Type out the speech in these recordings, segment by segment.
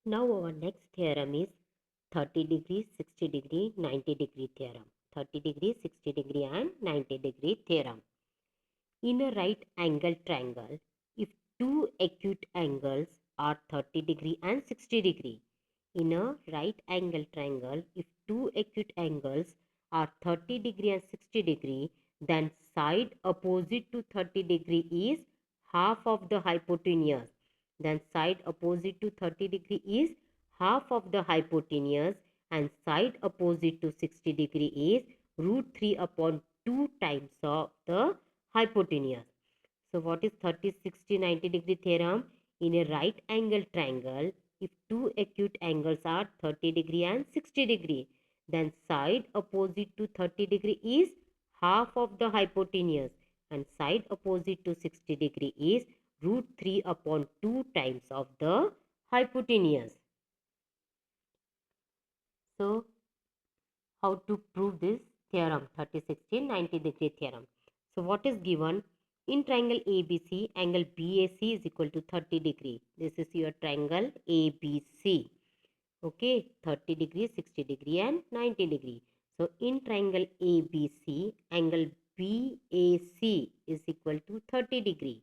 Now our next theorem is 30 degree, 60 degree, 90 degree theorem. 30 degree, 60 degree and 90 degree theorem. In a right angle triangle, if two acute angles are 30 degree and 60 degree. In a right angle triangle, if two acute angles are 30 degree and 60 degree, then side opposite to 30 degree is half of the hypotenuse. Then side opposite to 30 degree is half of the hypotenuse, and side opposite to 60 degree is root 3 upon 2 times of the hypotenuse. So what is 30, 60, 90 degree theorem? In a right angle triangle, if two acute angles are 30 degree and 60 degree, then side opposite to 30 degree is half of the hypotenuse, and side opposite to 60 degree is root 3 upon 2 times of the hypotenuse. So how to prove this theorem, 30, 60, 90 degree theorem? So what is given? In triangle ABC, angle BAC is equal to 30 degree. This is your triangle ABC. Okay, 30 degree, 60 degree and 90 degree. So in triangle ABC, angle BAC is equal to 30 degree.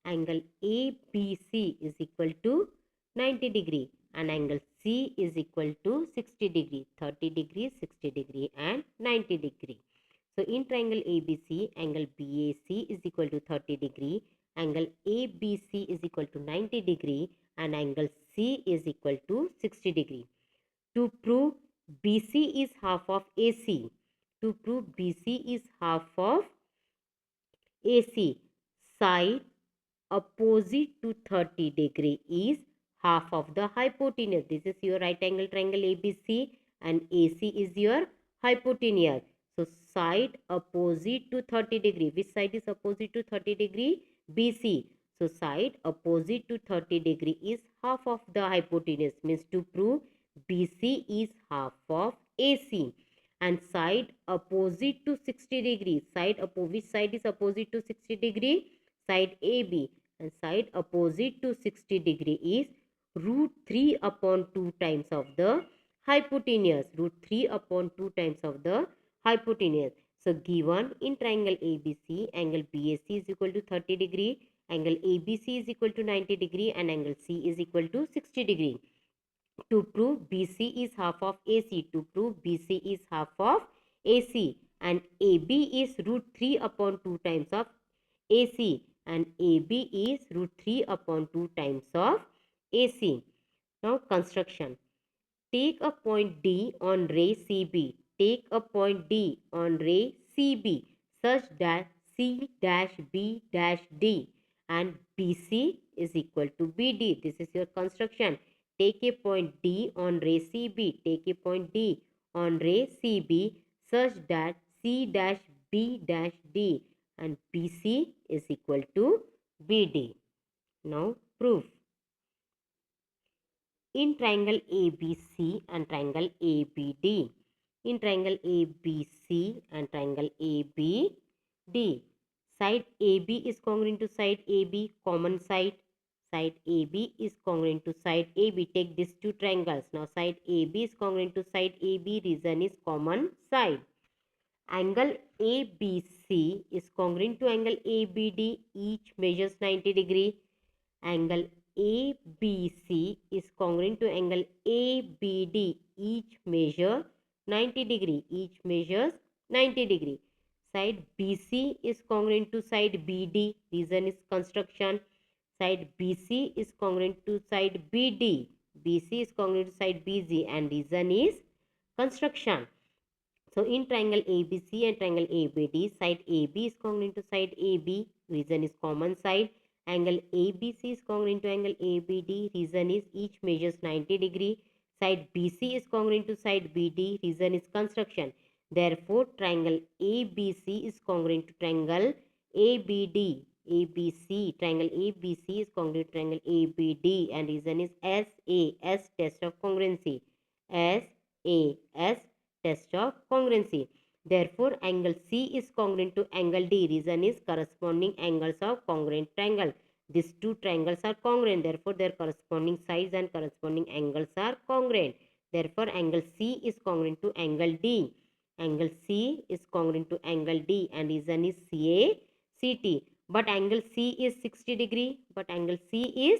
Angle ABC is equal to 90 degree, and angle C is equal to 60 degree, 30 degree, 60 degree and 90 degree. So in triangle ABC, angle BAC is equal to 30 degree, angle ABC is equal to 90 degree and angle C is equal to 60 degree. To prove BC is half of AC, to prove BC is half of AC, side opposite to 30 degree is half of the hypotenuse. This is your right angle triangle ABC and AC is your hypotenuse. So side opposite to 30 degree. Which side is opposite to 30 degree? BC. So side opposite to 30 degree is half of the hypotenuse. Means to prove BC is half of AC. And side opposite to 60 degree. Which side is opposite to 60 degree? Side AB. And side opposite to 60 degree is root 3 upon 2 times of the hypotenuse. Root 3 upon 2 times of the hypotenuse. So given in triangle ABC, angle BAC is equal to 30 degree, angle ABC is equal to 90 degree and angle C is equal to 60 degree. To prove BC is half of AC, to prove BC is half of AC and AB is root 3 upon 2 times of AC and AB is root 3 upon 2 times of AC. Now construction. Take a point D on ray CB. Take a point D on ray CB such that C dash B dash D and BC is equal to BD. This is your construction. Take a point D on ray CB. Take a point D on ray CB such that C dash B dash D and BC is equal to BD. Now proof. In triangle ABC and triangle ABD. In triangle ABC and triangle ABD. Side AB is congruent to side AB, common side. Side AB is congruent to side AB. Take these two triangles. Now side AB is congruent to side AB, reason is common side. Angle ABC is congruent to angle ABD, each measures 90 degree. Angle ABC is congruent to angle ABD, each measure 90 degree, each measures 90 degree. Side BC is congruent to side BD, reason is construction. Side BC is congruent to side BD, BC is congruent to side BG and reason is construction. So in triangle ABC and triangle ABD, side AB is congruent to side AB, reason is common side. Angle ABC is congruent to angle ABD, reason is each measures 90 degree. Side BC is congruent to side BD, reason is construction. Therefore, triangle ABC is congruent to triangle ABD. ABC, triangle ABC is congruent to triangle ABD and reason is SAS, test of congruency. SAS, test of congruency. Therefore, angle C is congruent to angle D. Reason is corresponding angles of congruent triangle. These two triangles are congruent. Therefore, their corresponding sides and corresponding angles are congruent. Therefore, angle C is congruent to angle D. Angle C is congruent to angle D and reason is CA, CT. But angle C is 60 degree. But angle C is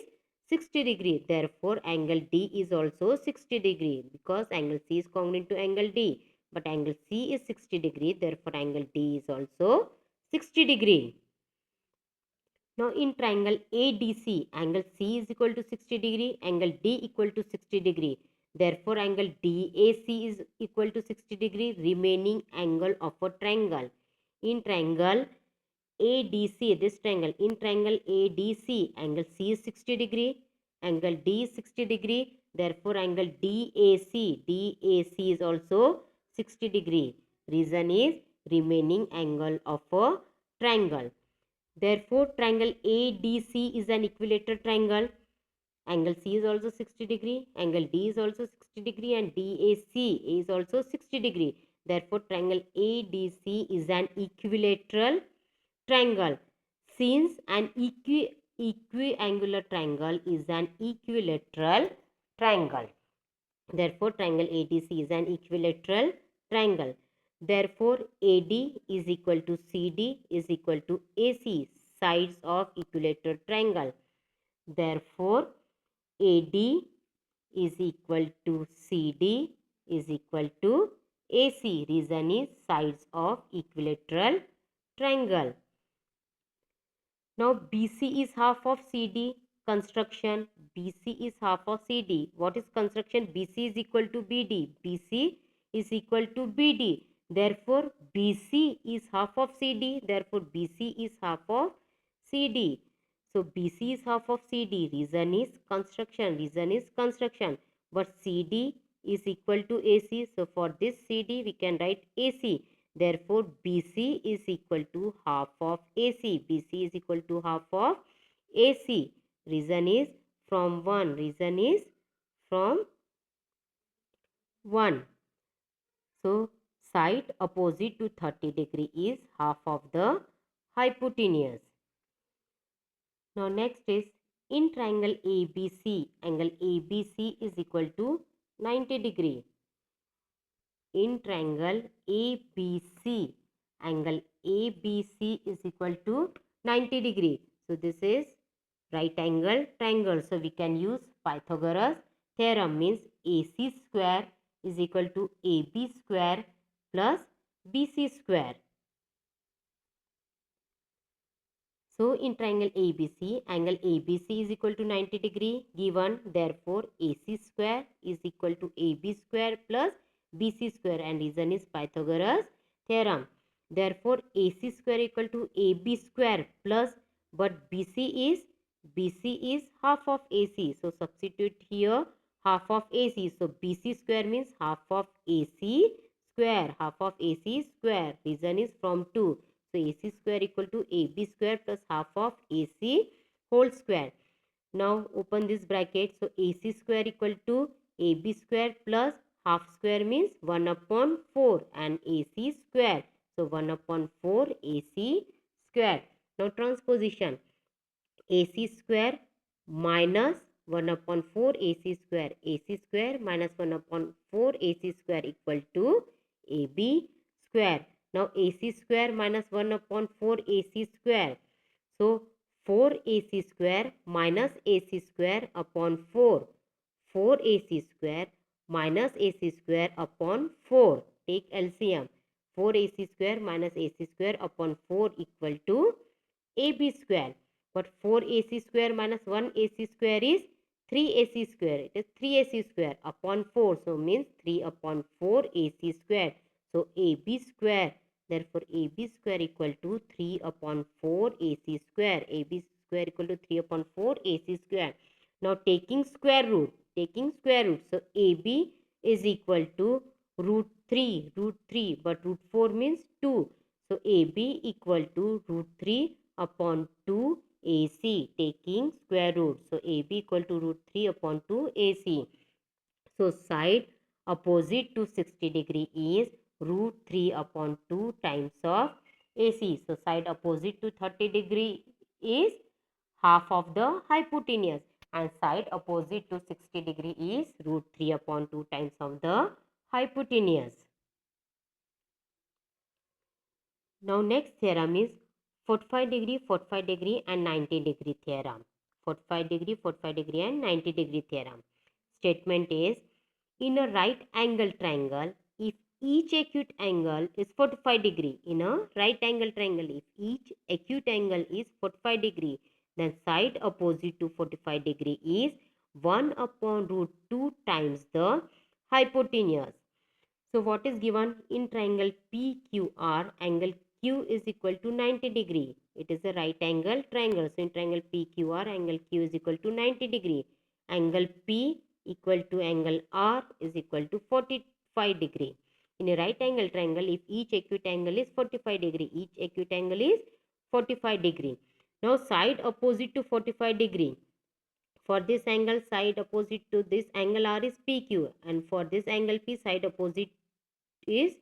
60 degree. Therefore, angle D is also 60 degree because angle C is congruent to angle D. But angle C is 60 degree. Therefore, angle D is also 60 degree. Now in triangle ADC, angle C is equal to 60 degree, angle D equal to 60 degree. Therefore, angle DAC is equal to 60 degree, remaining angle of a triangle. In triangle ADC, this triangle, in triangle ADC, angle C is 60 degree, angle D is 60 degree. Therefore, angle DAC is also 60 degree. Reason is remaining angle of a triangle. Therefore, triangle ADC is an equilateral triangle. Angle C is also 60 degree, angle D is also 60 degree and DAC is also 60 degree. Therefore, triangle ADC is an equilateral triangle. Since an equiangular triangle is an equilateral triangle. Therefore, triangle ADC is an equilateral triangle. Therefore, AD is equal to CD is equal to AC, sides of equilateral triangle. Therefore, AD is equal to CD is equal to AC. Reason is sides of equilateral triangle. Now, BC is half of CD. Construction. BC is half of CD. What is construction? BC is equal to BD. BC is equal to BD. Therefore, BC is half of CD. Therefore, BC is half of CD. So, BC is half of CD. Reason is construction. Reason is construction. But CD is equal to AC. So, for this CD, we can write AC. Therefore, BC is equal to half of AC. BC is equal to half of AC. Reason is from 1. Reason is from 1. So, side opposite to 30 degree is half of the hypotenuse. Now, next is in triangle ABC, angle ABC is equal to 90 degree. In triangle ABC, angle ABC is equal to 90 degree. So, this is right angle triangle. So, we can use Pythagoras theorem, means AC square is equal to AB square plus BC square. So, in triangle ABC, angle ABC is equal to 90 degree given. Therefore, AC square is equal to AB square plus BC square and reason is Pythagoras theorem. Therefore, AC square equal to AB square plus, but BC is half of AC. So, substitute here half of AC. So, BC square means half of AC square. Half of AC square. Reason is from 2. So, AC square equal to AB square plus half of AC whole square. Now, open this bracket. So, AC square equal to AB square plus half square means 1 upon 4 and AC square. So, 1 upon 4 AC square. Now, transposition. AC square minus 1 upon 4 AC square. AC square minus 1 upon 4 AC square equal to AB square. Now, AC square minus 1 upon 4 AC square. So, 4 AC square minus AC square upon 4. 4 AC square minus AC square upon 4. Take LCM. 4 AC square minus AC square upon 4 equal to AB square. But 4 AC square minus 1 AC square is 3 AC square. It is 3 AC square upon 4. So, means 3 upon 4 AC square. So, AB square. Therefore, AB square equal to 3 upon 4 AC square. AB square equal to 3 upon 4 AC square. Now, taking square root. Taking square root. So, AB is equal to root 3. Root 3. But root 4 means 2. So, AB equal to root 3 upon 2 AC, taking square root. So, AB equal to root 3 upon 2 AC. So, side opposite to 60 degree is root 3 upon 2 times of AC. So, side opposite to 30 degree is half of the hypotenuse, and side opposite to 60 degree is root 3 upon 2 times of the hypotenuse. Now next theorem is 45 degree, 45 degree and 90 degree theorem. 45 degree, 45 degree and 90 degree theorem. Statement is, in a right angle triangle, if each acute angle is 45 degree, in a right angle triangle, if each acute angle is 45 degree, then side opposite to 45 degree is 1 upon root 2 times the hypotenuse. So what is given in triangle PQR? Angle Q is equal to 90 degree. It is a right angle triangle. So in triangle PQR, angle Q is equal to 90 degree. Angle P equal to angle R is equal to 45 degree. In a right angle triangle, if each acute angle is 45 degree, each acute angle is 45 degree. Now side opposite to 45 degree. For this angle, side opposite to this angle R is PQ, and for this angle P, side opposite is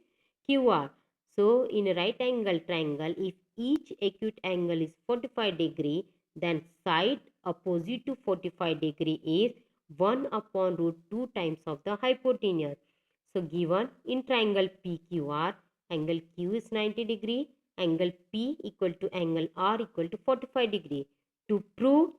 QR. So in a right angle triangle, if each acute angle is 45 degree, then side opposite to 45 degree is 1 upon root 2 times of the hypotenuse. So given in triangle PQR, angle Q is 90 degree, angle P equal to angle R equal to 45 degree. To prove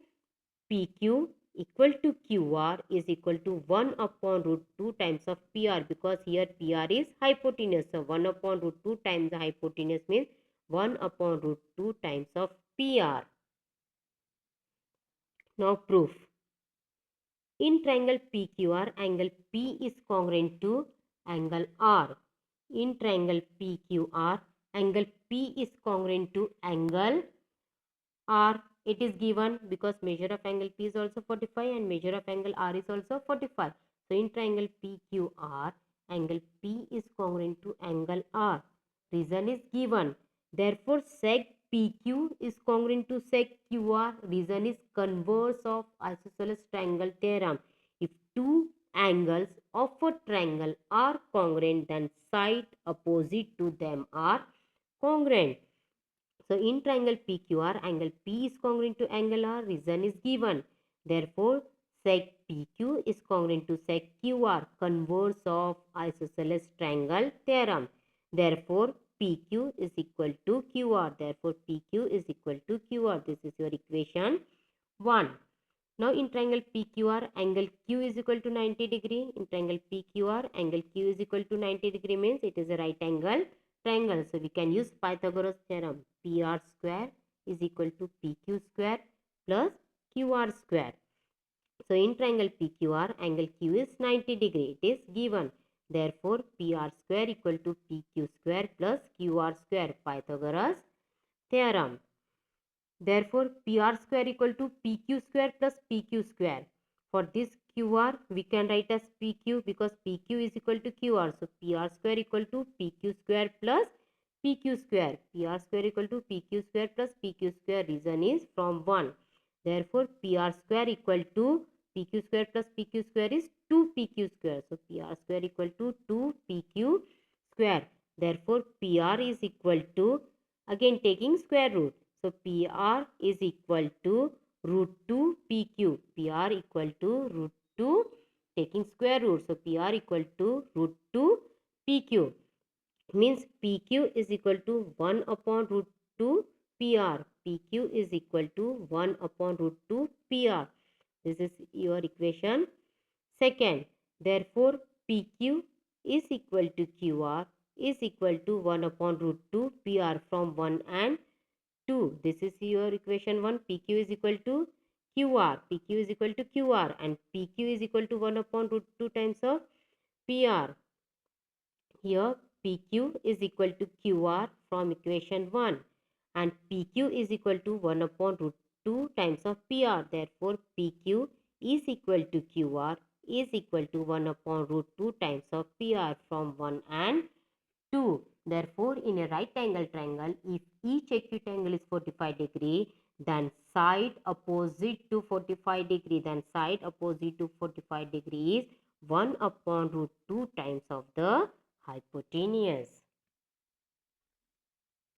PQ equal to QR is equal to 1 upon root 2 times of PR, because here PR is hypotenuse. So 1 upon root 2 times the hypotenuse means 1 upon root 2 times of PR. Now proof. In triangle PQR, angle P is congruent to angle R. In triangle PQR, angle P is congruent to angle R. It is given because measure of angle P is also 45 and measure of angle R is also 45. So in triangle PQR, angle P is congruent to angle R. Reason is given. Therefore, sec PQ is congruent to sec QR. Reason is converse of isosceles triangle theorem. If two angles of a triangle are congruent, then side opposite to them are congruent. So in triangle PQR, angle P is congruent to angle R. Reason is given. Therefore, sec PQ is congruent to sec QR, converse of isosceles triangle theorem. Therefore, PQ is equal to QR. Therefore, PQ is equal to QR. This is your equation 1. Now in triangle PQR, angle Q is equal to 90 degree. In triangle PQR, angle Q is equal to 90 degree means it is a right angle triangle. So we can use Pythagoras theorem. PR square is equal to PQ square plus QR square. So in triangle PQR, angle Q is 90 degree. It is given. Therefore, PR square equal to PQ square plus QR square. Pythagoras theorem. Therefore, PR square equal to PQ square plus PQ square. For this QR, we can write as PQ because PQ is equal to QR. So, PR square equal to PQ square plus PQ square. PR square equal to PQ square plus PQ square. Reason is from 1. Therefore, PR square equal to PQ square plus PQ square is 2PQ square. So, PR square equal to 2PQ square. Therefore, PR is equal to, again taking square root. So, PR is equal to root 2 PQ. PR equal to root 2 taking square root. So, PR equal to root 2 PQ. Means PQ is equal to 1 upon root 2 PR. PQ is equal to 1 upon root 2 PR. This is your equation 2nd. Therefore, PQ is equal to QR is equal to 1 upon root 2 PR from 1 and 2. This is your equation 1. PQ is equal to QR. PQ is equal to QR and PQ is equal to 1 upon root 2 times of PR. Here PQ is equal to QR from equation 1 and PQ is equal to 1 upon root 2 times of PR. Therefore, PQ is equal to QR is equal to 1 upon root 2 times of PR from 1 and 2. Therefore, in a right angle triangle, if each acute angle is 45 degree, then side opposite to 45 degree, then side opposite to 45 degree is 1 upon root 2 times of the hypotenuse.